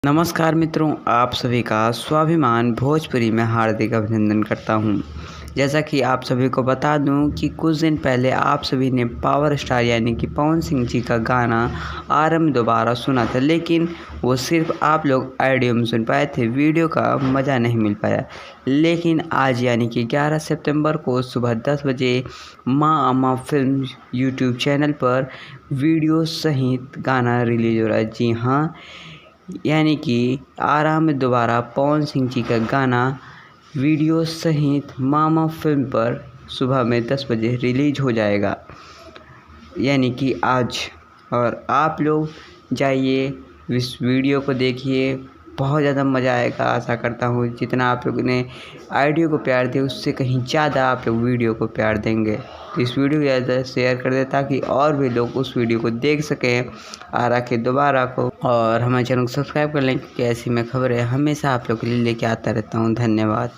नमस्कार मित्रों, आप सभी का स्वाभिमान भोजपुरी में हार्दिक अभिनंदन करता हूं। जैसा कि आप सभी को बता दूं कि कुछ दिन पहले आप सभी ने पावर स्टार यानी कि पवन सिंह जी का गाना आरंभ दोबारा सुना था, लेकिन वो सिर्फ आप लोग ऑडियो में सुन पाए थे, वीडियो का मज़ा नहीं मिल पाया। लेकिन आज यानी कि 11 सितंबर को सुबह 10 बजे माँ अम्मा फिल्म यूट्यूब चैनल पर वीडियो सहित गाना रिलीज हो रहा है। जी हाँ, यानी कि आरंभ दोबारा पवन सिंह जी का गाना वीडियो सहित मामा फिल्म पर सुबह में 10 बजे रिलीज हो जाएगा, यानी कि आज। और आप लोग जाइए इस वीडियो को देखिए, बहुत ज़्यादा मज़ा आएगा। आशा करता हूँ जितना आप लोगों ने ऑडियो को प्यार दिया उससे कहीं ज़्यादा आप लोग वीडियो को प्यार देंगे। तो इस वीडियो को ज़्यादा शेयर कर दें ताकि और भी लोग उस वीडियो को देख सकें आरा के दोबारा को। और हमारे चैनल को सब्सक्राइब कर लें क्योंकि ऐसी मैं खबरें हमेशा आप लोग के लिए लेके आता रहता हूँ। धन्यवाद।